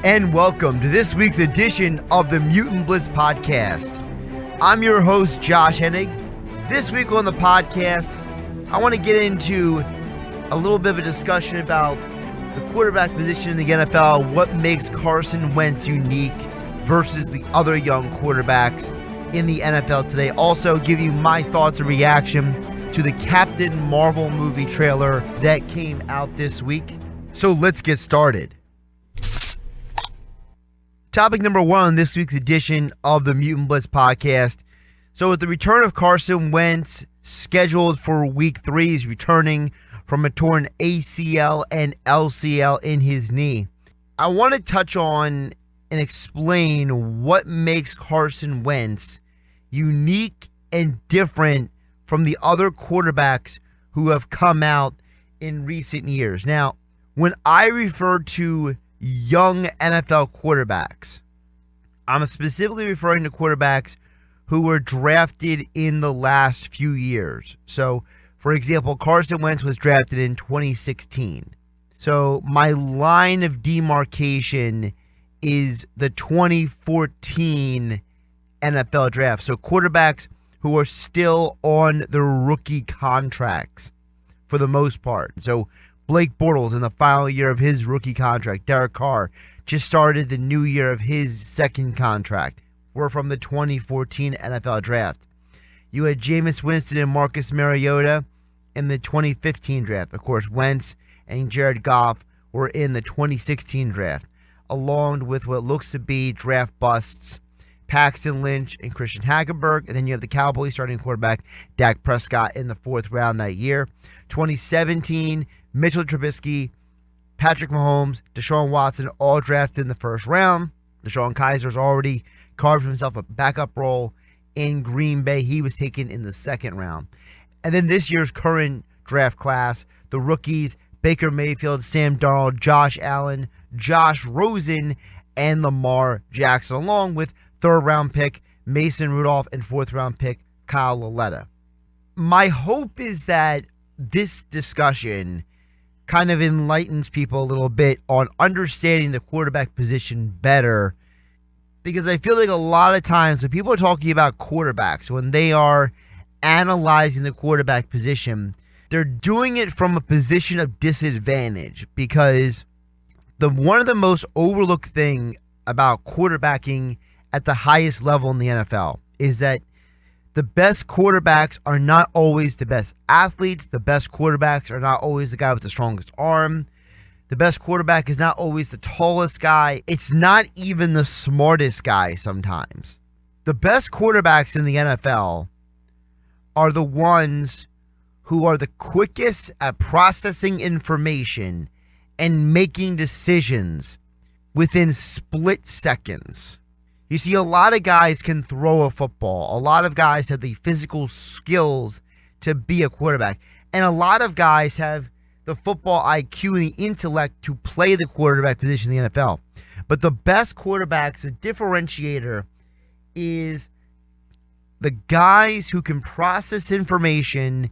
and welcome to this week's edition of the Mutant Blitz Podcast. I'm your host, Josh Hennig. This week on the podcast, I want to get into a little bit of a discussion about the quarterback position in the NFL, what makes Carson Wentz unique versus the other young quarterbacks in the NFL today. Also, give you my thoughts and reaction to the Captain Marvel movie trailer that came out this week. So let's get started. Topic number one on this week's edition of the Mutant Blitz Podcast. So with the return of Carson Wentz, scheduled for week 3, he's returning from a torn ACL and LCL in his knee. I want to touch on and explain what makes Carson Wentz unique and different from the other quarterbacks who have come out in recent years. Now, when I refer to young NFL quarterbacks, I'm specifically referring to quarterbacks who were drafted in the last few years. So, for example, Carson Wentz was drafted in 2016. So my line of demarcation is the 2014 NFL draft. So quarterbacks who are still on their rookie contracts for the most part. So Blake Bortles in the final year of his rookie contract. Derek Carr just started the new year of his second contract. We're from the 2014 NFL draft. You had Jameis Winston and Marcus Mariota in the 2015 draft. Of course, Wentz and Jared Goff were in the 2016 draft, along with what looks to be draft busts, Paxton Lynch and Christian Hackenberg. And then you have the Cowboys starting quarterback Dak Prescott in the 4th round that year. 2017, Mitchell Trubisky, Patrick Mahomes, Deshaun Watson, all drafted in the 1st round. Deshaun Kaiser's already carved himself a backup role in Green Bay. He was taken in the 2nd round. And then this year's current draft class, the rookies, Baker Mayfield, Sam Darnold, Josh Allen, Josh Rosen, and Lamar Jackson, along with 3rd round pick Mason Rudolph and 4th round pick Kyle Lauletta. My hope is that this discussion kind of enlightens people a little bit on understanding the quarterback position better, because I feel like a lot of times when people are talking about quarterbacks, when they are analyzing the quarterback position, they're doing it from a position of disadvantage, because one of the most overlooked thing about quarterbacking at the highest level in the NFL is that the best quarterbacks are not always the best athletes. The best quarterbacks are not always the guy with the strongest arm. The best quarterback is not always the tallest guy. It's not even the smartest guy sometimes. The best quarterbacks in the NFL are the ones who are the quickest at processing information and making decisions within split seconds. You see, a lot of guys can throw a football. A lot of guys have the physical skills to be a quarterback. And a lot of guys have the football IQ and the intellect to play the quarterback position in the NFL. But the best quarterbacks, the differentiator is the guys who can process information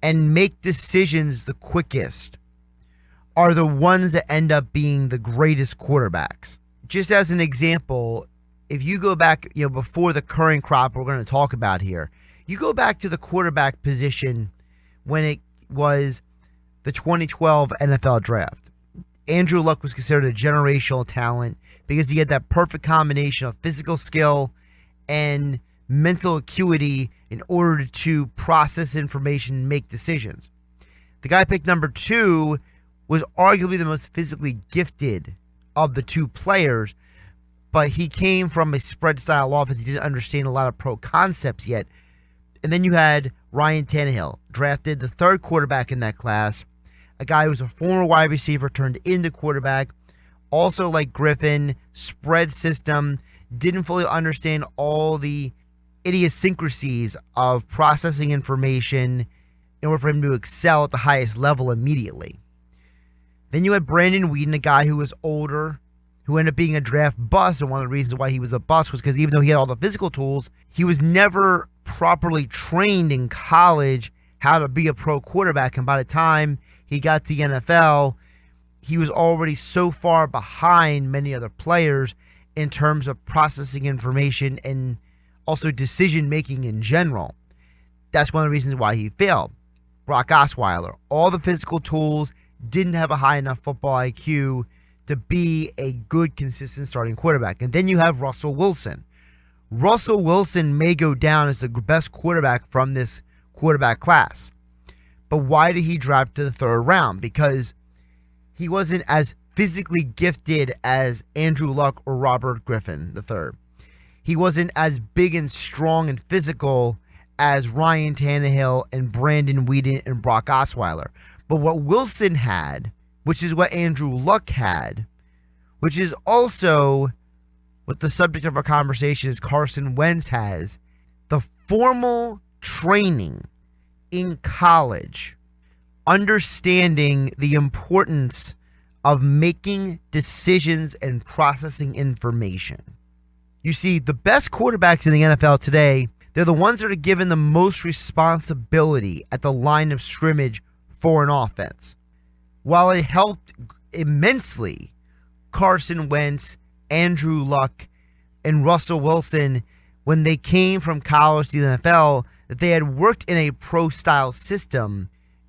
and make decisions the quickest are the ones that end up being the greatest quarterbacks. Just as an example, if you go back, before the current crop we're going to talk about here, you go back to the quarterback position when it was the 2012 NFL draft. Andrew Luck was considered a generational talent because he had that perfect combination of physical skill and mental acuity in order to process information and make decisions. The guy picked number 2 was arguably the most physically gifted of the 2 players, but he came from a spread style offense. He didn't understand a lot of pro concepts yet. And then you had Ryan Tannehill, drafted the 3rd quarterback in that class, a guy who was a former wide receiver turned into quarterback. Also, like Griffin, spread system, didn't fully understand all the idiosyncrasies of processing information in order for him to excel at the highest level immediately. Then you had Brandon Weeden, a guy who was older, who ended up being a draft bust. And one of the reasons why he was a bust was because even though he had all the physical tools, he was never properly trained in college how to be a pro quarterback. And by the time he got to the NFL, he was already so far behind many other players in terms of processing information and also decision making in general. That's one of the reasons why he failed. Brock Osweiler, all the physical tools, didn't have a high enough football IQ to be a good, consistent starting quarterback. And then you have Russell Wilson. Russell Wilson may go down as the best quarterback from this quarterback class. But why did he drop to the third round? Because he wasn't as physically gifted as Andrew Luck or Robert Griffin III. He wasn't as big and strong and physical as Ryan Tannehill and Brandon Weeden and Brock Osweiler. But what Wilson had, which is what Andrew Luck had, which is also what the subject of our conversation is Carson Wentz has, the formal training in college, understanding the importance of making decisions and processing information. You see, the best quarterbacks in the NFL today, they're the ones that are given the most responsibility at the line of scrimmage for an offense. While it helped immensely Carson Wentz, Andrew Luck, and Russell Wilson when they came from college to the NFL, that they had worked in a pro-style system,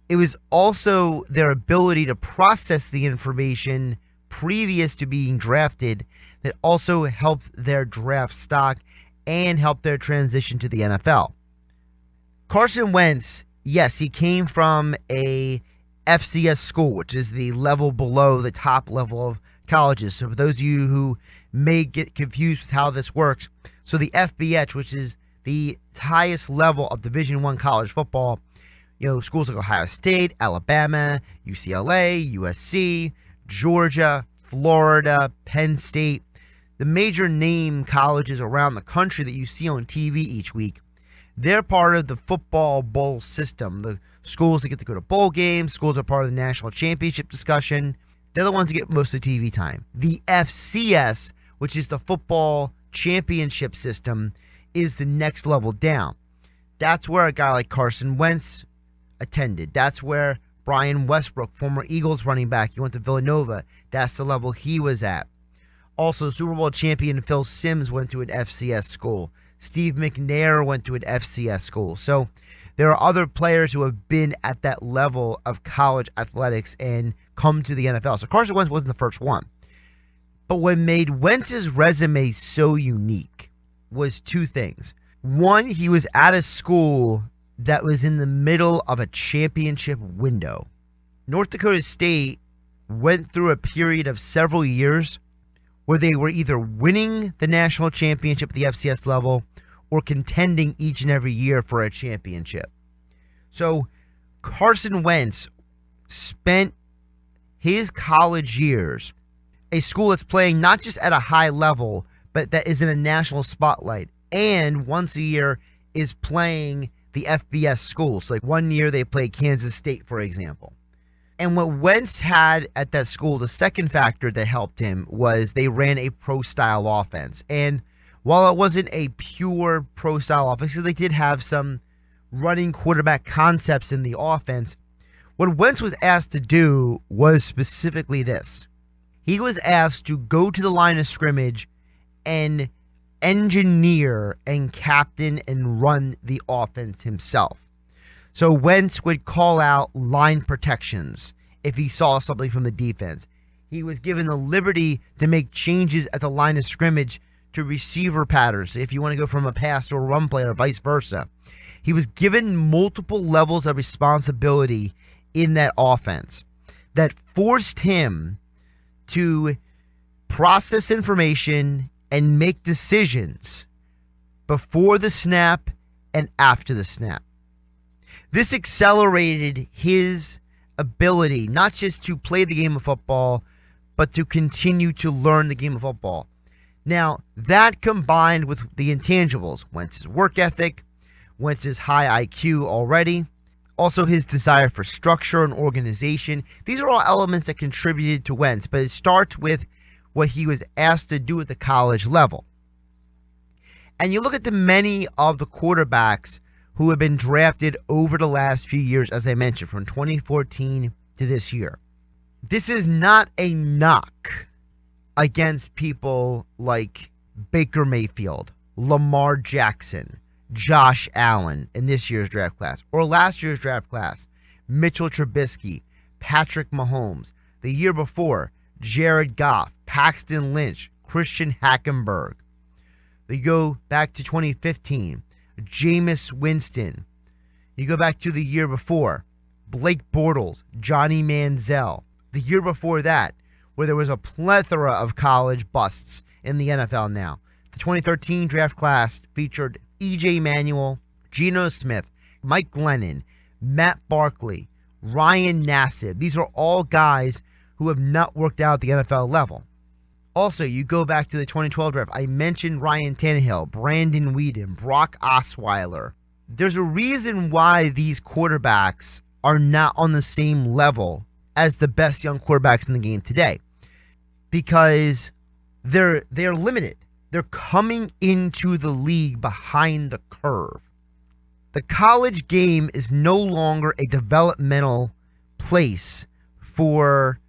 it was also their ability to process the information previous to being drafted that also helped their draft stock and helped their transition to the NFL. Carson Wentz, yes, he came from a FCS school, which is the level below the top level of colleges. So for those of you who may get confused with how this works, so the FBS, which is the highest level of Division I college football, schools like Ohio State, Alabama, UCLA, USC, Georgia, Florida, Penn State, the major name colleges around the country that you see on TV each week, they're part of the football bowl system. The schools that get to go to bowl games, schools are part of the national championship discussion. They're the ones that get most of the TV time. The FCS, which is the football championship system, is the next level down. That's where a guy like Carson Wentz attended. That's where Brian Westbrook, former Eagles running back, he went to Villanova. That's the level he was at. Also, Super Bowl champion Phil Simms went to an FCS school. Steve McNair went to an FCS school. So there are other players who have been at that level of college athletics and come to the NFL. So Carson Wentz wasn't the first one. But what made Wentz's resume so unique was two things. One, he was at a school that was in the middle of a championship window. North Dakota State went through a period of several years where they were either winning the national championship at the FCS level or contending each and every year for a championship. So Carson Wentz spent his college years, a school that's playing not just at a high level, but that is in a national spotlight, and once a year is playing the FBS schools. Like one year they played Kansas State, for example. And what Wentz had at that school, the second factor that helped him was they ran a pro-style offense. And while it wasn't a pure pro-style offense, they did have some running quarterback concepts in the offense. What Wentz was asked to do was specifically this. He was asked to go to the line of scrimmage and engineer and captain and run the offense himself. So Wentz would call out line protections if he saw something from the defense. He was given the liberty to make changes at the line of scrimmage to receiver patterns, if you want to go from a pass to a run play or vice versa. He was given multiple levels of responsibility in that offense that forced him to process information and make decisions before the snap and after the snap. This accelerated his ability not just to play the game of football, but to continue to learn the game of football. Now, that combined with the intangibles, Wentz's work ethic, Wentz's high IQ already, also his desire for structure and organization, these are all elements that contributed to Wentz, but it starts with what he was asked to do at the college level. And you look at the many of the quarterbacks who have been drafted over the last few years, as I mentioned, from 2014 to this year. This is not a knock against people like Baker Mayfield, Lamar Jackson, Josh Allen in this year's draft class, or last year's draft class, Mitchell Trubisky, Patrick Mahomes. The year before, Jared Goff, Paxton Lynch, Christian Hackenberg. You go back to 2015, Jameis Winston. You go back to the year before, Blake Bortles, Johnny Manziel. The year before that, where there was a plethora of college busts in the NFL now. The 2013 draft class featured E.J. Manuel, Geno Smith, Mike Glennon, Matt Barkley, Ryan Nassib. These are all guys who have not worked out at the NFL level. Also, you go back to the 2012 draft. I mentioned Ryan Tannehill, Brandon Weeden, Brock Osweiler. There's a reason why these quarterbacks are not on the same level as the best young quarterbacks in the game today, because they're limited. They're coming into the league behind the curve. The college game is no longer a developmental place for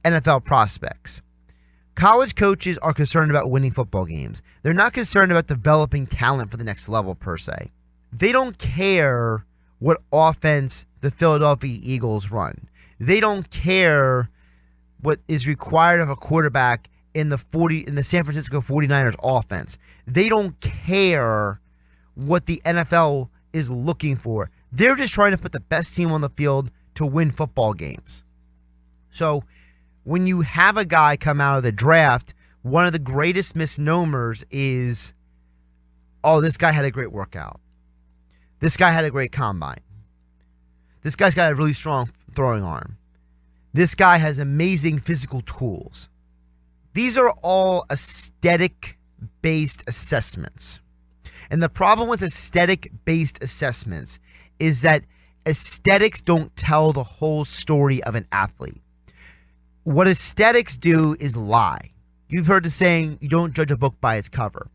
NFL prospects. College coaches are concerned about winning football games. They're not concerned about developing talent for the next level per se. They don't care what offense the Philadelphia Eagles run. They don't care what is required of a quarterback in the San Francisco 49ers offense. They don't care what the NFL is looking for. They're just trying to put the best team on the field to win football games. So when you have a guy come out of the draft, one of the greatest misnomers is, oh, this guy had a great workout. This guy had a great combine. This guy's got a really strong throwing arm. This guy has amazing physical tools. These are all aesthetic-based assessments. And the problem with aesthetic-based assessments is that aesthetics don't tell the whole story of an athlete. What aesthetics do is lie. You've heard the saying, you don't judge a book by its cover.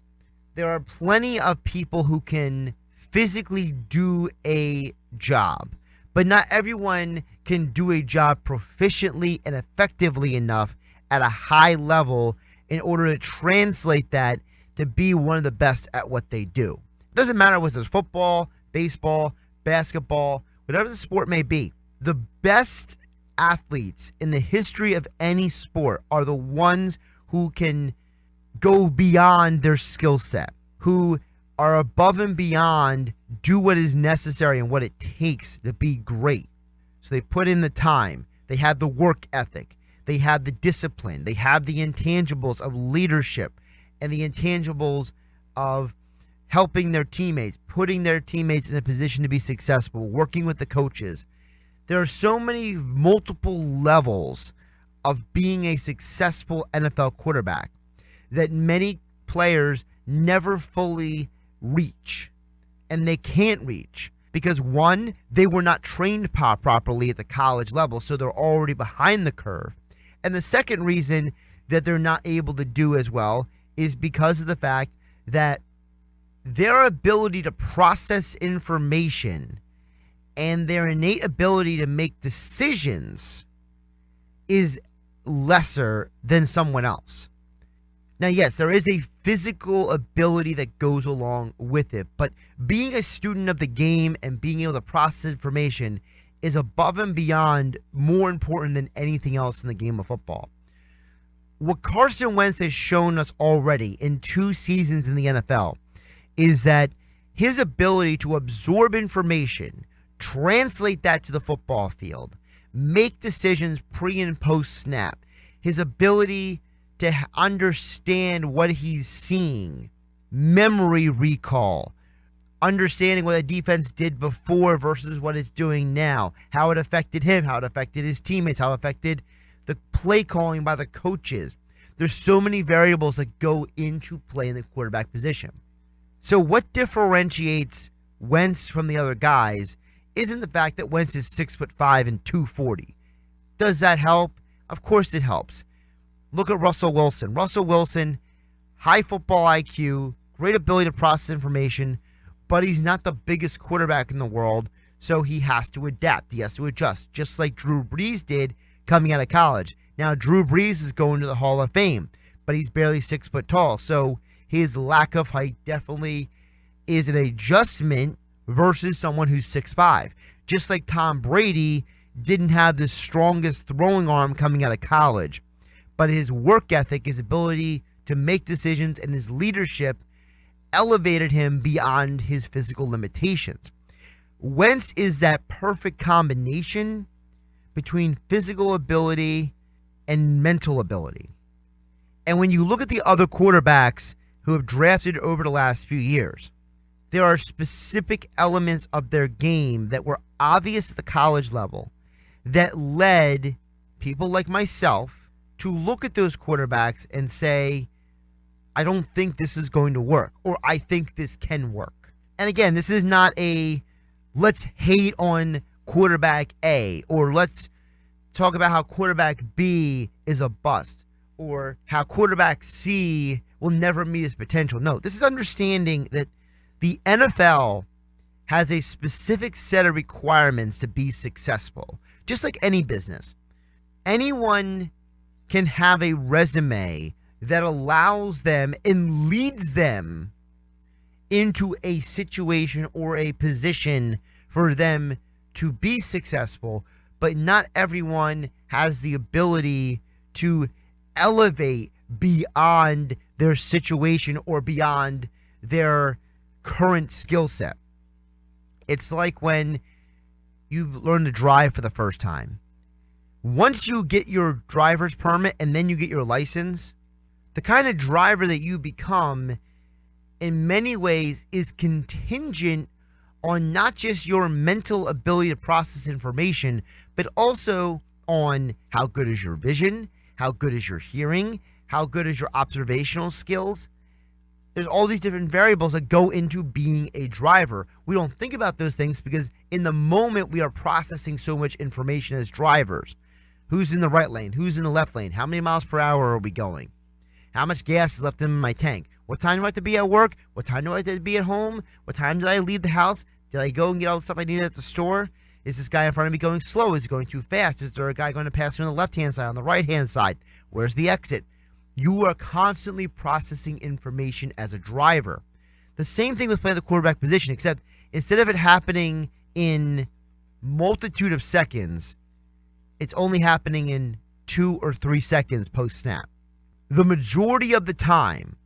There are plenty of people who can physically do a job, but not everyone can do a job proficiently and effectively enough at a high level in order to translate that to be one of the best at what they do. It doesn't matter whether it's football, baseball, basketball, whatever the sport may be. The best athletes in the history of any sport are the ones who can go beyond their skill set, who are above and beyond, do what is necessary and what it takes to be great. So they put in the time, they have the work ethic, they have the discipline, they have the intangibles of leadership and the intangibles of helping their teammates, putting their teammates in a position to be successful, working with the coaches. There are so many multiple levels of being a successful NFL quarterback that many players never fully reach. And they can't reach because, one, they were not trained properly at the college level, so they're already behind the curve. And the second reason that they're not able to do as well is because of the fact that their ability to process information and their innate ability to make decisions is lesser than someone else. Now, yes, there is a physical ability that goes along with it, but being a student of the game and being able to process information is above and beyond more important than anything else in the game of football. What Carson Wentz has shown us already in 2 seasons in the NFL is that his ability to absorb information, translate that to the football field, make decisions pre and post snap, his ability to understand what he's seeing, memory recall, understanding what a defense did before versus what it's doing now, how it affected him, how it affected his teammates, how it affected the play calling by the coaches. There's so many variables that go into play in the quarterback position. So what differentiates Wentz from the other guys isn't the fact that Wentz is 6'5" and 240. Does that help? Of course it helps. Look at Russell Wilson. Russell Wilson, high football IQ, great ability to process information, but he's not the biggest quarterback in the world, so he has to adapt. He has to adjust, just like Drew Brees did coming out of college. Now, Drew Brees is going to the Hall of Fame, but he's barely 6 foot tall. So his lack of height definitely is an adjustment versus someone who's 6'5". Just like Tom Brady didn't have the strongest throwing arm coming out of college, but his work ethic, his ability to make decisions, and his leadership elevated him beyond his physical limitations. Wentz is that perfect combination between physical ability and mental ability. And when you look at the other quarterbacks who have drafted over the last few years, there are specific elements of their game that were obvious at the college level that led people like myself to look at those quarterbacks and say, I don't think this is going to work, or I think this can work. And again, this is not a let's hate on quarterback A, or let's talk about how quarterback B is a bust, or how quarterback C will never meet his potential. No, this is understanding that the NFL has a specific set of requirements to be successful. Just like any business, anyone can have a resume that allows them and leads them into a situation or a position for them to be successful, but not everyone has the ability to elevate beyond their situation or beyond their current skill set. It's like when you learn to drive for the first time. Once you get your driver's permit and then you get your license, the kind of driver that you become in many ways is contingent on not just your mental ability to process information, but also on how good is your vision, how good is your hearing, how good is your observational skills. There's all these different variables that go into being a driver. We don't think about those things because in the moment we are processing so much information as drivers. Who's in the right lane? Who's in the left lane? How many miles per hour are we going? How much gas is left in my tank? What time do I have to be at work? What time do I have to be at home? What time did I leave the house? Did I go and get all the stuff I needed at the store? Is this guy in front of me going slow? Is he going too fast? Is there a guy going to pass me on the left-hand side, on the right-hand side? Where's the exit? You are constantly processing information as a driver. The same thing with playing the quarterback position, except instead of it happening in multitude of seconds, it's only happening in 2 or 3 seconds post-snap. The majority of the time,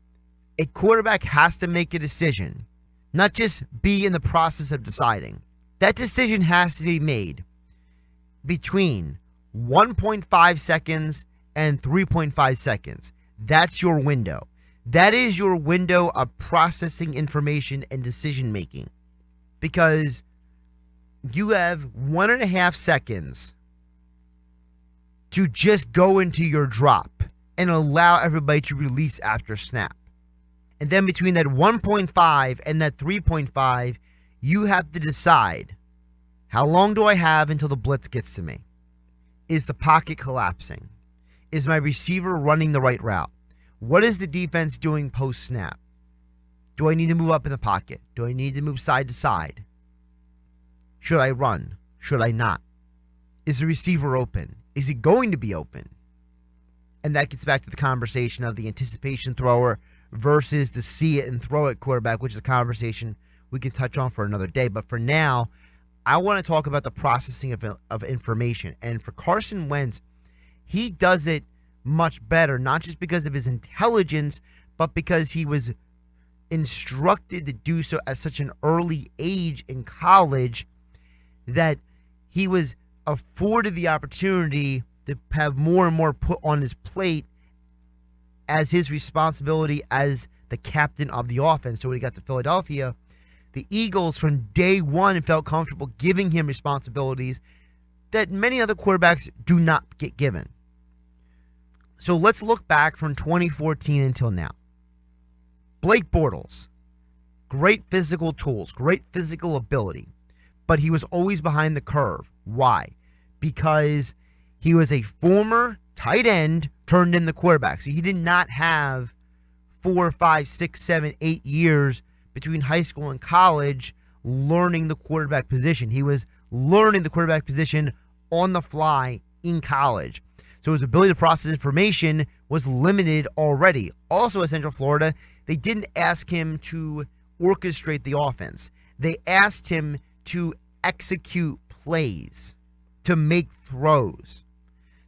a quarterback has to make a decision, not just be in the process of deciding. That decision has to be made between 1.5 seconds and 3.5 seconds. That's your window. That is your window of processing information and decision making, because you have 1.5 seconds to just go into your drop and allow everybody to release after snap. And then between that 1.5 and that 3.5, you have to decide, how long do I have until the blitz gets to me? Is the pocket collapsing? Is my receiver running the right route? What is the defense doing post-snap? Do I need to move up in the pocket? Do I need to move side to side? Should I run? Should I not? Is the receiver open? Is he going to be open? And that gets back to the conversation of the anticipation thrower versus the see it and throw it quarterback, which is a conversation we can touch on for another day. But for now, I want to talk about the processing of information. And for Carson Wentz, he does it much better, not just because of his intelligence, but because he was instructed to do so at such an early age in college that he was afforded the opportunity to have more and more put on his plate as his responsibility as the captain of the offense. So when he got to Philadelphia, the Eagles from day one felt comfortable giving him responsibilities that many other quarterbacks do not get given. So let's look back from 2014 until now. Blake Bortles, great physical tools, great physical ability, but he was always behind the curve. Why? Because he was a former tight end turned in the quarterback. So he did not have 4, 5, 6, 7, 8 years between high school and college learning the quarterback position. He was learning the quarterback position on the fly in college. So his ability to process information was limited already. Also at Central Florida, they didn't ask him to orchestrate the offense. They asked him to execute plays, to make throws.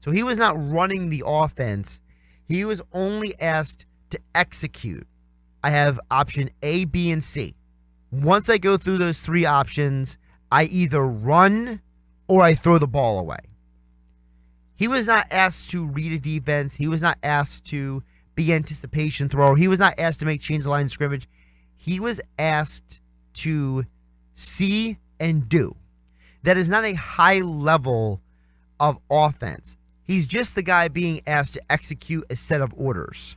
So he was not running the offense. He was only asked to execute. I have option A, B, and C. Once I go through those three options, I either run or I throw the ball away. He was not asked to read a defense. He was not asked to be anticipation thrower. He was not asked to make change the line of scrimmage. He was asked to see and do. That is not a high level of offense. He's just the guy being asked to execute a set of orders.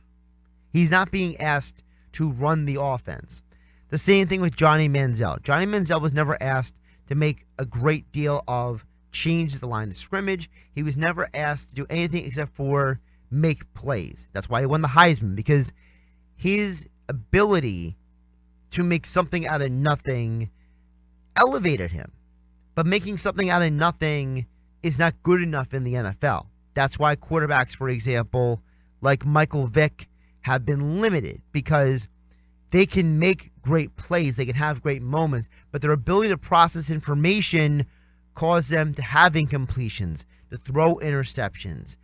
He's not being asked to run the offense. The same thing with Johnny Manziel. Johnny Manziel was never asked to make a great deal of change the line of scrimmage. He was never asked to do anything except for make plays. That's why he won the Heisman, because his ability to make something out of nothing elevated him. But making something out of nothing is not good enough in the NFL. That's why quarterbacks, for example, like Michael Vick, have been limited, because they can make great plays, they can have great moments, but their ability to process information cause them to have incompletions, to throw interceptions,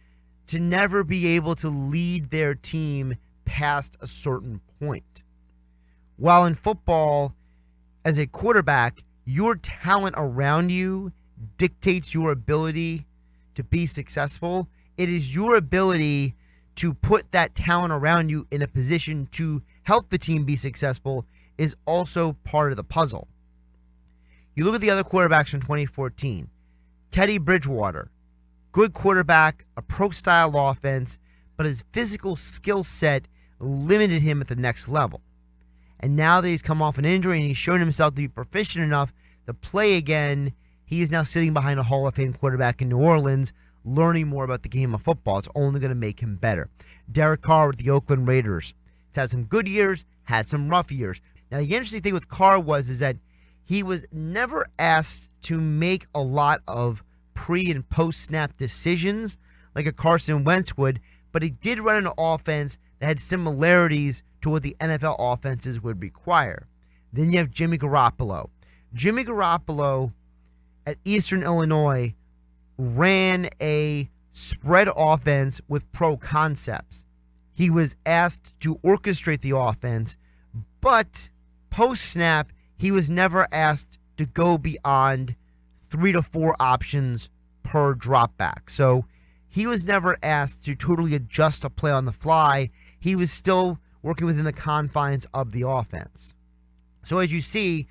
to never be able to lead their team past a certain point. While in football, as a quarterback, your talent around you dictates your ability to be successful. It is your ability to put that talent around you in a position to help the team be successful is also part of the puzzle. You look at the other quarterbacks from 2014. Teddy Bridgewater, good quarterback, a pro-style offense, but his physical skill set limited him at the next level. And now that he's come off an injury and he's shown himself to be proficient enough to play again, he is now sitting behind a Hall of Fame quarterback in New Orleans, learning more about the game of football. It's only going to make him better. Derek Carr with the Oakland Raiders. He's had some good years, had some rough years. Now, the interesting thing with Carr is that he was never asked to make a lot of pre- and post-snap decisions like a Carson Wentz would, but he did run an offense that had similarities to what the NFL offenses would require. Then you have Jimmy Garoppolo. Jimmy Garoppolo at Eastern Illinois ran a spread offense with pro concepts. He was asked to orchestrate the offense, but post-snap, he was never asked to go beyond 3 to 4 options per drop back. So he was never asked to totally adjust a play on the fly. He was still working within the confines of the offense. So as you see,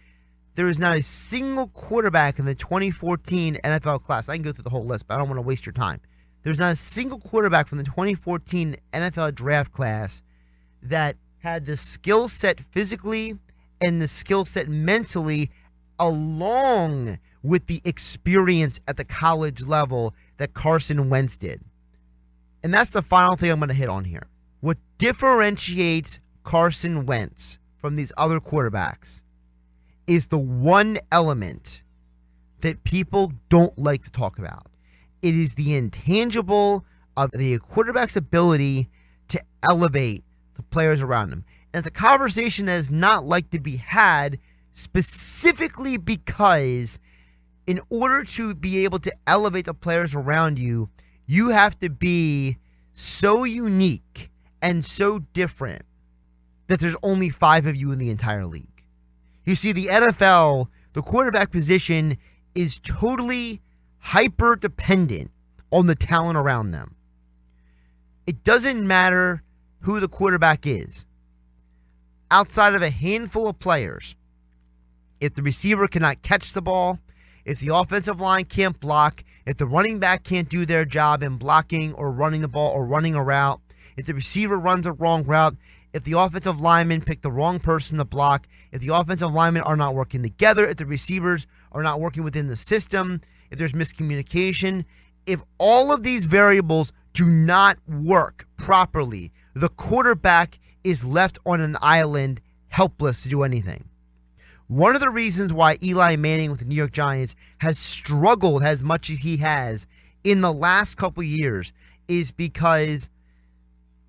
there is not a single quarterback in the 2014 NFL class. I can go through the whole list, but I don't want to waste your time. There's not a single quarterback from the 2014 NFL draft class that had the skill set physically and the skill set mentally, along with the experience at the college level that Carson Wentz did. And that's the final thing I'm going to hit on here. What differentiates Carson Wentz from these other quarterbacks is the one element that people don't like to talk about. It is the intangible of the quarterback's ability to elevate the players around him. And it's a conversation that is not like to be had, specifically because in order to be able to elevate the players around you, you have to be so unique and so different that there's only 5 of you in the entire league. You see, the NFL, the quarterback position is totally hyper dependent on the talent around them. It doesn't matter who the quarterback is. Outside of a handful of players, if the receiver cannot catch the ball, if the offensive line can't block, if the running back can't do their job in blocking or running the ball or running a route, if the receiver runs a wrong route, if the offensive linemen pick the wrong person to block, if the offensive linemen are not working together, if the receivers are not working within the system, if there's miscommunication, if all of these variables do not work properly, the quarterback is left on an island, helpless to do anything. One of the reasons why Eli Manning with the New York Giants has struggled as much as he has in the last couple years is because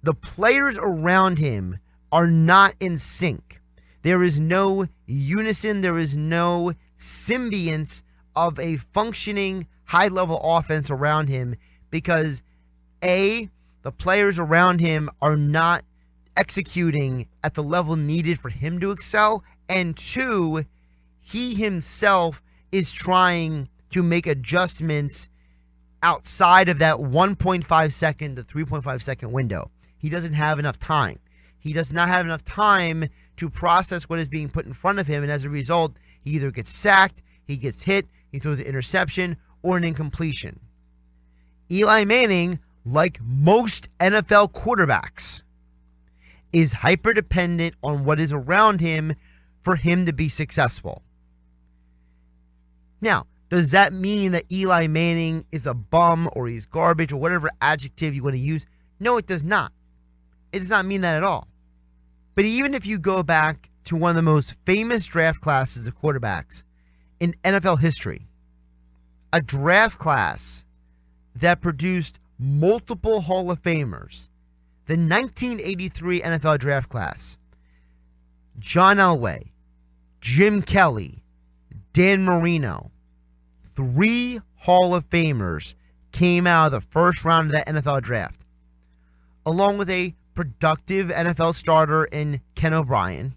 the players around him are not in sync. There is no unison. There is no symbionce of a functioning high-level offense around him because, A, the players around him are not executing at the level needed for him to excel, and 2, he himself is trying to make adjustments outside of that 1.5 second to 3.5 second window. He doesn't have enough time. He does not have enough time to process what is being put in front of him, and as a result, he either gets sacked, he gets hit, he throws an interception, or an incompletion. Eli Manning, like most NFL quarterbacks, is hyper-dependent on what is around him for him to be successful. Now, does that mean that Eli Manning is a bum or he's garbage or whatever adjective you want to use? No, it does not. It does not mean that at all. But even if you go back to one of the most famous draft classes of quarterbacks in NFL history, a draft class that produced multiple Hall of Famers, the 1983 NFL draft class, John Elway, Jim Kelly, Dan Marino, 3 Hall of Famers came out of the first round of that NFL draft, along with a productive NFL starter in Ken O'Brien.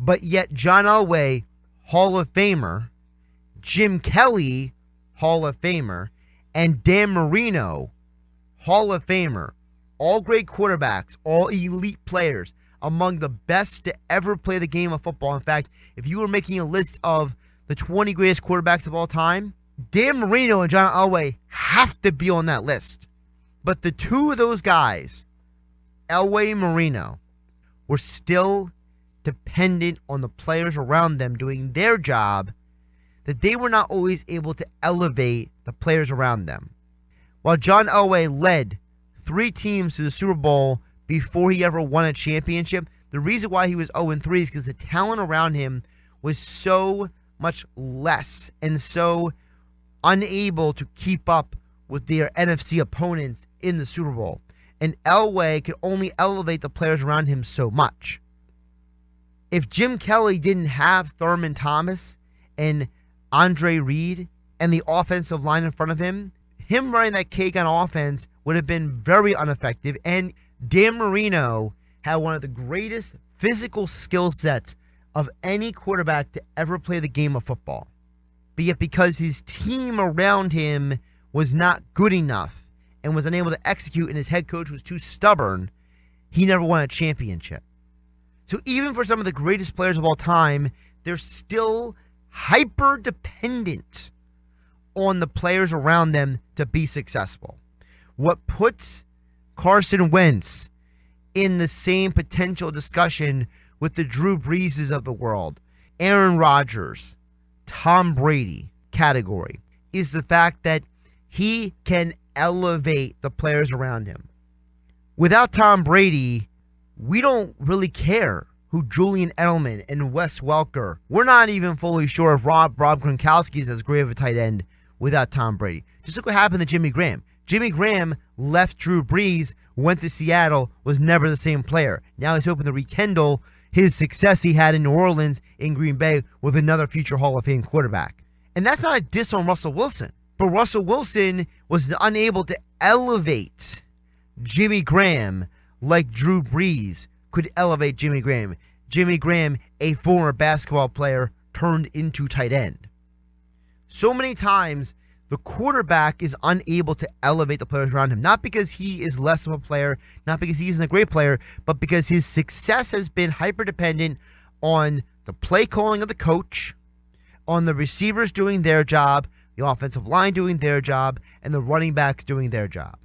But yet John Elway, Hall of Famer, Jim Kelly, Hall of Famer, and Dan Marino, Hall of Famer, all great quarterbacks, all elite players, among the best to ever play the game of football. In fact, if you were making a list of the 20 greatest quarterbacks of all time, Dan Marino and John Elway have to be on that list. But the two of those guys, Elway and Marino, were still dependent on the players around them doing their job, that they were not always able to elevate the players around them. While John Elway led 3 teams to the Super Bowl before he ever won a championship, the reason why he was 0-3 is because the talent around him was so much less and so unable to keep up with their NFC opponents in the Super Bowl. And Elway could only elevate the players around him so much. If Jim Kelly didn't have Thurman Thomas and Andre Reed and the offensive line in front of him running that cake on offense would have been very ineffective. And Dan Marino had one of the greatest physical skill sets of any quarterback to ever play the game of football. But yet because his team around him was not good enough and was unable to execute and his head coach was too stubborn, he never won a championship. So even for some of the greatest players of all time, they're still hyper-dependent on the players around them to be successful. What puts Carson Wentz in the same potential discussion with the Drew Breeses of the world, Aaron Rodgers, Tom Brady category is the fact that he can elevate the players around him. Without Tom Brady, we don't really care who Julian Edelman and Wes Welker. We're not even fully sure if Rob Gronkowski is as great of a tight end without Tom Brady. Just look what happened to Jimmy Graham. Jimmy Graham left Drew Brees, went to Seattle, was never the same player. Now he's hoping to rekindle his success he had in New Orleans, in Green Bay, with another future Hall of Fame quarterback. And that's not a diss on Russell Wilson. But Russell Wilson was unable to elevate Jimmy Graham like Drew Brees could elevate Jimmy Graham. Jimmy Graham, a former basketball player, turned into tight end. So many times, the quarterback is unable to elevate the players around him, not because he is less of a player, not because he isn't a great player, but because his success has been hyper-dependent on the play calling of the coach, on the receivers doing their job, the offensive line doing their job, and the running backs doing their job.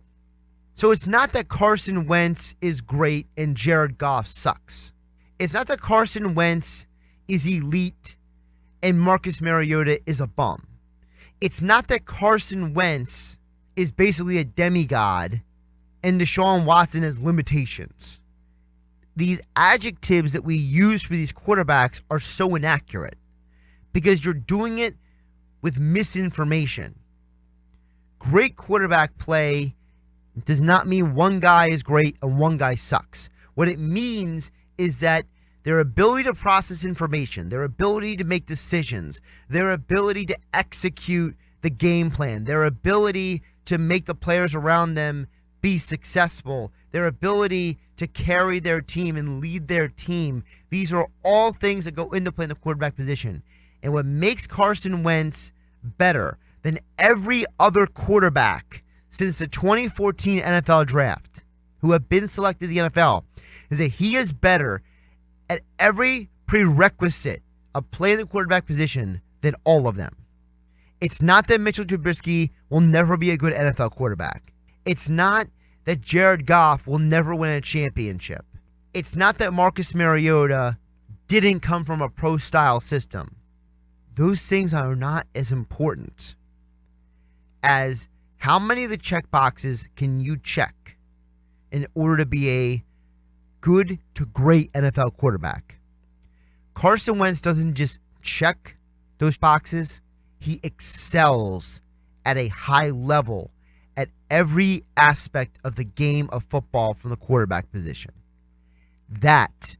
So it's not that Carson Wentz is great and Jared Goff sucks. It's not that Carson Wentz is elite and Marcus Mariota is a bum. It's not that Carson Wentz is basically a demigod and Deshaun Watson has limitations. These adjectives that we use for these quarterbacks are so inaccurate because you're doing it with misinformation. Great quarterback play does not mean one guy is great and one guy sucks. What it means is that their ability to process information, their ability to make decisions, their ability to execute the game plan, their ability to make the players around them be successful, their ability to carry their team and lead their team. These are all things that go into playing the quarterback position. And what makes Carson Wentz better than every other quarterback since the 2014 NFL draft who have been selected in the NFL is that he is better at every prerequisite of playing the quarterback position than all of them. It's not that Mitchell Trubisky will never be a good NFL quarterback. It's not that Jared Goff will never win a championship. It's not that Marcus Mariota didn't come from a pro-style system. Those things are not as important as how many of the check boxes can you check in order to be a good to great NFL quarterback. Carson Wentz doesn't just check those boxes. He excels at a high level at every aspect of the game of football from the quarterback position. That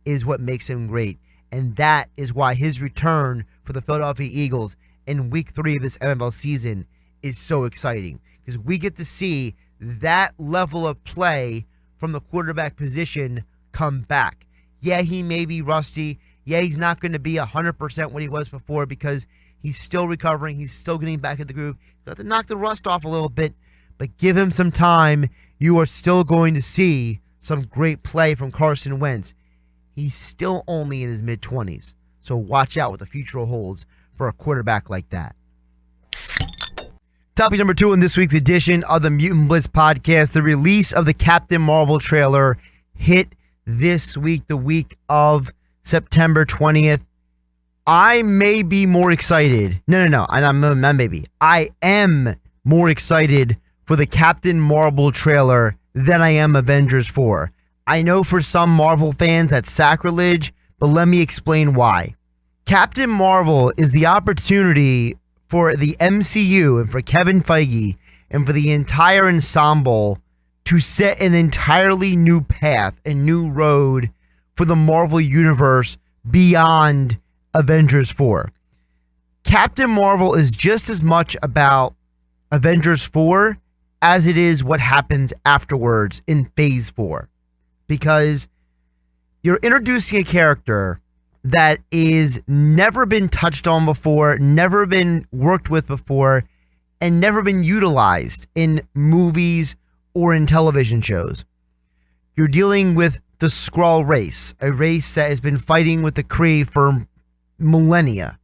is what makes him great. And that is why his return for the Philadelphia Eagles in week 3 of this NFL season is so exciting. Because we get to see that level of play from the quarterback position come back. Yeah, he may be rusty. Yeah, he's not going to be 100% what he was before because he's still recovering. He's still getting back in the groove. Got to knock the rust off a little bit, but give him some time. You are still going to see some great play from Carson Wentz. He's still only in his mid-20s, so watch out what the future holds for a quarterback like that. Topic number 2 in this week's edition of the Mutant Blitz Podcast. The release of the Captain Marvel trailer hit this week, the week of September 20th. I may be more excited. No. Not maybe. I am more excited for the Captain Marvel trailer than I am Avengers 4. I know for some Marvel fans that's sacrilege, but let me explain why. Captain Marvel is the opportunity for the MCU and for Kevin Feige and for the entire ensemble to set an entirely new path, a new road for the Marvel Universe beyond Avengers 4. Captain Marvel is just as much about Avengers 4 as it is what happens afterwards in Phase 4. Because you're introducing a character that is never been touched on before, never been worked with before, and never been utilized in movies or in television shows. You're dealing with the Skrull race, a race that has been fighting with the Kree for millennia.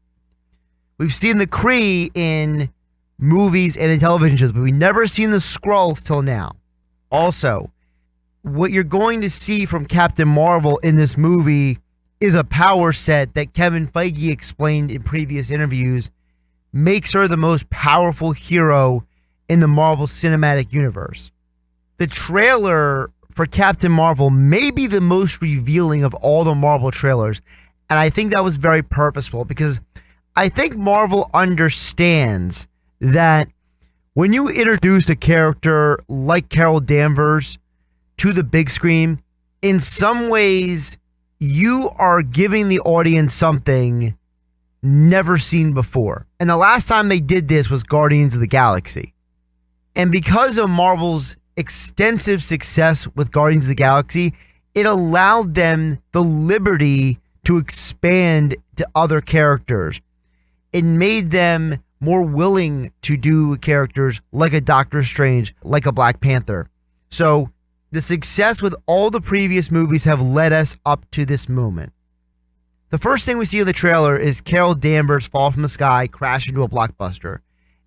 We've seen the Kree in movies and in television shows, but we've never seen the Skrulls till now. Also, what you're going to see from Captain Marvel in this movie is a power set that Kevin Feige explained in previous interviews makes her the most powerful hero in the Marvel Cinematic Universe. The trailer for Captain Marvel may be the most revealing of all the Marvel trailers, and I think that was very purposeful because I think Marvel understands that when you introduce a character like Carol Danvers to the big screen, in some ways you are giving the audience something never seen before. And the last time they did this was Guardians of the Galaxy. And because of Marvel's extensive success with Guardians of the Galaxy, it allowed them the liberty to expand to other characters. It made them more willing to do characters like a Doctor Strange, like a Black Panther. So the success with all the previous movies have led us up to this moment. The first thing we see in the trailer is Carol Danvers fall from the sky, crash into a blockbuster.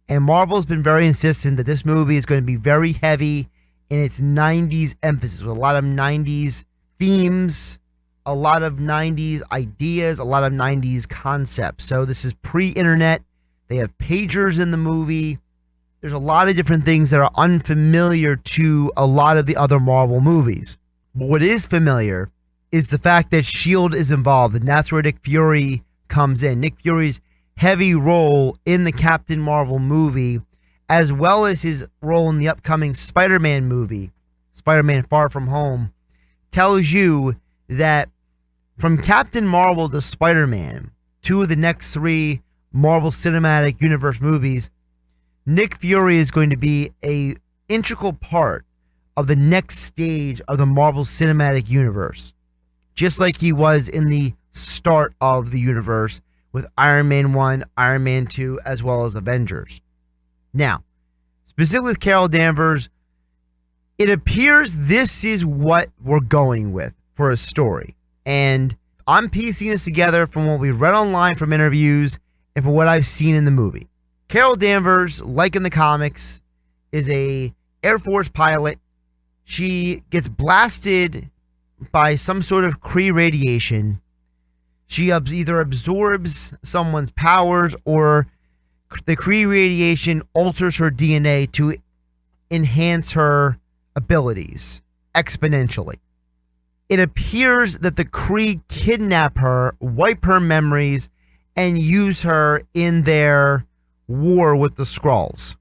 And Marvel's been very insistent that this movie is going to be very heavy in its 90s emphasis, with a lot of 90s themes, a lot of 90s ideas, a lot of 90s concepts. So this is pre-internet. They have pagers in the movie. There's a lot of different things that are unfamiliar to a lot of the other Marvel movies. But what is familiar is the fact that S.H.I.E.L.D. is involved, and that's where Nick Fury comes in. Nick Fury's heavy role in the Captain Marvel movie as well as his role in the upcoming Spider-Man movie, Spider-Man Far From Home, tells you that from Captain Marvel to Spider-Man, two of the next three Marvel Cinematic Universe movies, Nick Fury is going to be an integral part of the next stage of the Marvel Cinematic Universe, just like he was in the start of the universe with Iron Man 1, Iron Man 2, as well as Avengers. Now, specifically with Carol Danvers, it appears this is what we're going with for a story. And I'm piecing this together from what we've read online from interviews and from what I've seen in the movie. Carol Danvers, like in the comics, is a Air Force pilot. She gets blasted by some sort of Kree radiation. She either absorbs someone's powers or the Kree radiation alters her DNA to enhance her abilities exponentially. It appears that the Kree kidnap her, wipe her memories, and use her in their war with the Skrulls.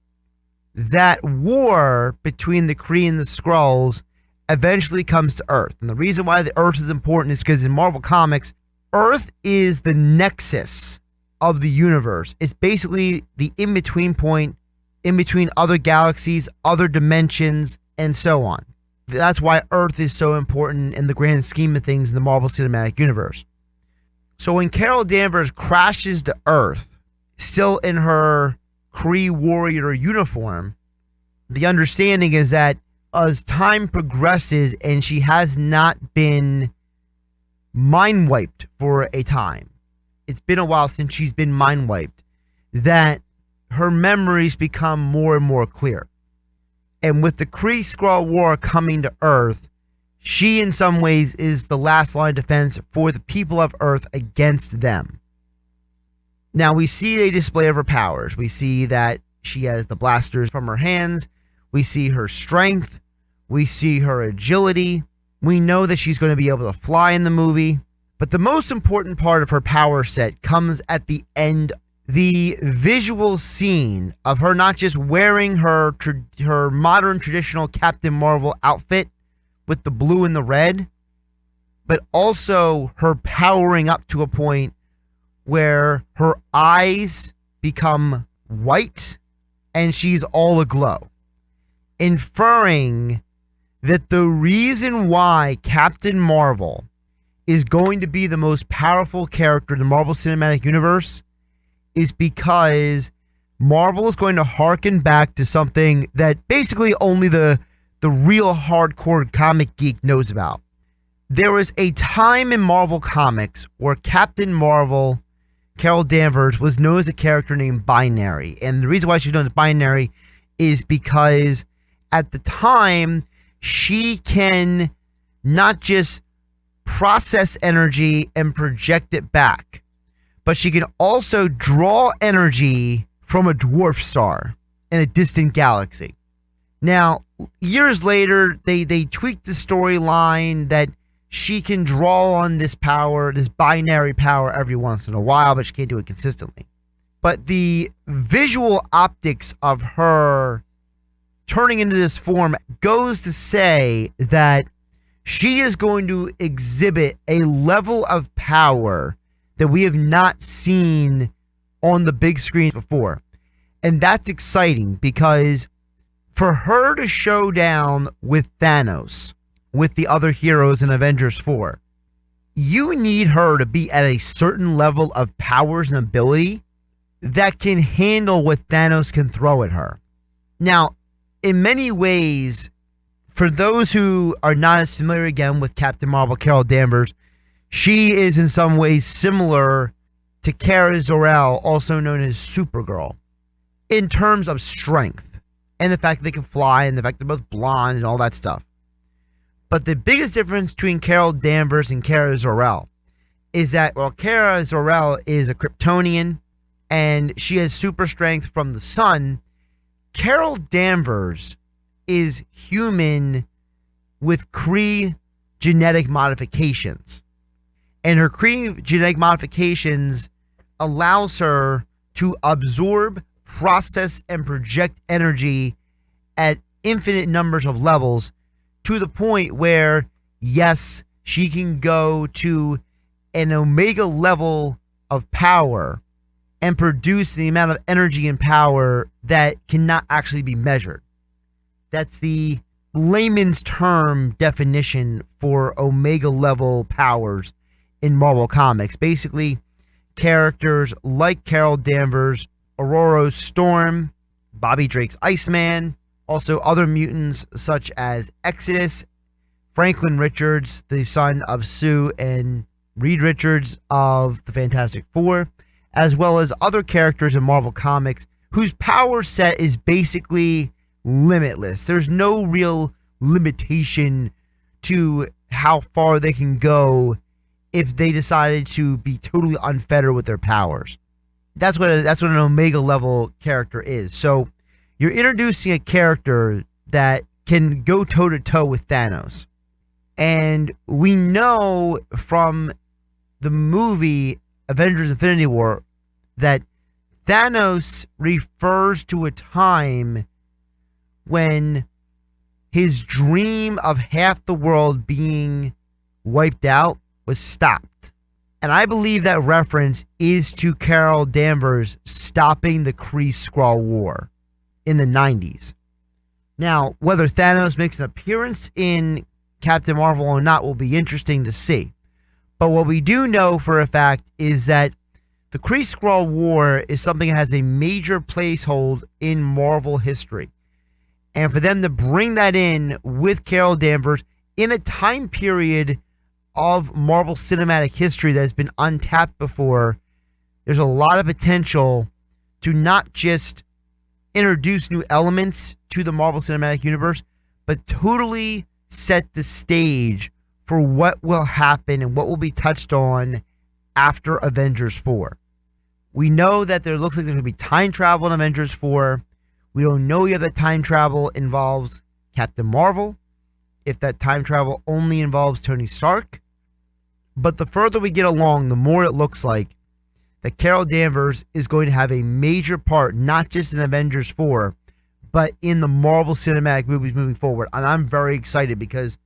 That war between the Kree and the Skrulls eventually comes to Earth. And the reason why the Earth is important is because in Marvel Comics, Earth is the nexus of the universe. It's basically the in-between point, in between other galaxies, other dimensions, and so on. That's why Earth is so important in the grand scheme of things in the Marvel Cinematic Universe. So when Carol Danvers crashes to Earth, still in her Kree warrior uniform, the understanding is that as time progresses and she has not been mind wiped for a time, it's been a while since she's been mind wiped, that her memories become more and more clear. And with the Kree-Skrull War coming to Earth, she in some ways is the last line of defense for the people of Earth against them. Now we see a display of her powers. We see that she has the blasters from her hands. We see her strength. We see her agility. We know that she's going to be able to fly in the movie. But the most important part of her power set comes at the end. The visual scene of her not just wearing her modern traditional Captain Marvel outfit with the blue and the red, but also her powering up to a point where her eyes become white and she's all aglow, inferring that the reason why Captain Marvel is going to be the most powerful character in the Marvel Cinematic Universe is because Marvel is going to harken back to something that basically only the real hardcore comic geek knows about. There was a time in Marvel Comics where Captain Marvel, Carol Danvers, was known as a character named Binary. And the reason why she's known as Binary is because at the time, she can not just process energy and project it back, but she can also draw energy from a dwarf star in a distant galaxy. Now, years later, they tweaked the storyline that she can draw on this power, this binary power, every once in a while, but she can't do it consistently. But the visual optics of her turning into this form goes to say that she is going to exhibit a level of power that we have not seen on the big screen before. And that's exciting because for her to show down with Thanos, with the other heroes in Avengers 4, you need her to be at a certain level of powers and ability that can handle what Thanos can throw at her. Now, in many ways, for those who are not as familiar again with Captain Marvel, Carol Danvers, she is in some ways similar to Kara Zor-El, also known as Supergirl, in terms of strength and the fact that they can fly and the fact they're both blonde and all that stuff. But the biggest difference between Carol Danvers and Kara Zor-El is that, well, Kara Zor-El is a Kryptonian and she has super strength from the sun. Carol Danvers is human with Kree genetic modifications. And her Kree genetic modifications allows her to absorb process and project energy at infinite numbers of levels, to the point where, yes, she can go to an omega level of power and produce the amount of energy and power that cannot actually be measured. That's the layman's term definition for omega level powers in Marvel Comics. Basically, characters like Carol Danvers, Aurora's Storm, Bobby Drake's Iceman, also other mutants such as Exodus, Franklin Richards, the son of Sue and Reed Richards of the Fantastic Four, as well as other characters in Marvel Comics whose power set is basically limitless. There's no real limitation to how far they can go if they decided to be totally unfettered with their powers. That's what an omega level character is. So you're introducing a character that can go toe to toe with Thanos. And we know from the movie Avengers Infinity War that Thanos refers to a time when his dream of half the world being wiped out was stopped. And I believe that reference is to Carol Danvers stopping the Kree-Skrull War in the 90s. Now, whether Thanos makes an appearance in Captain Marvel or not will be interesting to see. But what we do know for a fact is that the Kree-Skrull War is something that has a major placehold in Marvel history. And for them to bring that in with Carol Danvers in a time period of Marvel cinematic history that has been untapped before, there's a lot of potential to not just introduce new elements to the Marvel Cinematic Universe, but totally set the stage for what will happen and what will be touched on after Avengers 4. We know that there looks like there's going to be time travel in Avengers 4. We don't know yet that time travel involves Captain Marvel, if that time travel only involves Tony Stark. But the further we get along, the more it looks like that Carol Danvers is going to have a major part, not just in Avengers 4, but in the Marvel Cinematic movies moving forward. And I'm very excited because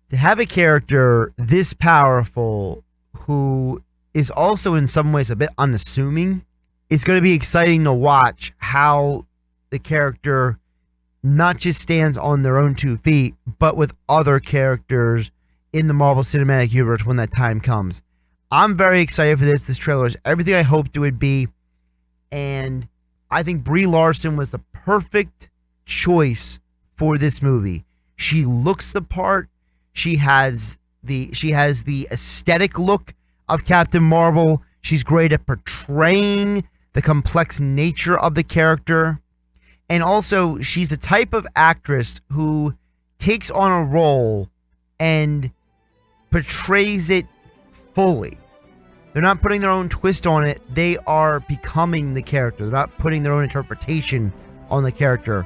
to have a character this powerful, who is also in some ways a bit unassuming, it's going to be exciting to watch how the character not just stands on their own 2 feet, but with other characters in the Marvel Cinematic Universe when that time comes. I'm very excited for this. This trailer is everything I hoped it would be. And I think Brie Larson was the perfect choice for this movie. She looks the part. She has the aesthetic look of Captain Marvel. She's great at portraying the complex nature of the character. And also, she's a type of actress who takes on a role and portrays it fully. They're not putting their own twist on it. They are becoming the character. They're not putting their own interpretation on the character.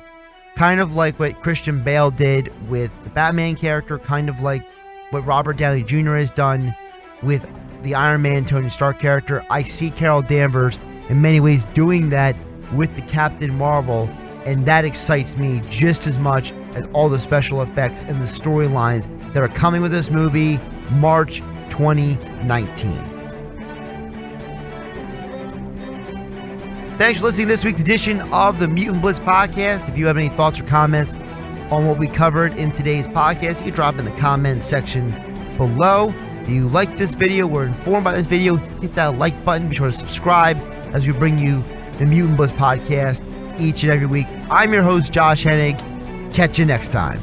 Kind of like what Christian Bale did with the Batman character. Kind of like what Robert Downey Jr. has done with the Iron Man Tony Stark character. I see Carol Danvers in many ways doing that with the Captain Marvel. And that excites me just as much as all the special effects and the storylines that are coming with this movie, March 2019. Thanks for listening to this week's edition of the Mutant Blitz Podcast. If you have any thoughts or comments on what we covered in today's podcast, you can drop in the comment section below. If you like this video, were informed by this video, hit that like button. Be sure to subscribe as we bring you the Mutant Blitz Podcast each and every week. I'm your host, Josh Hennig. Catch you next time.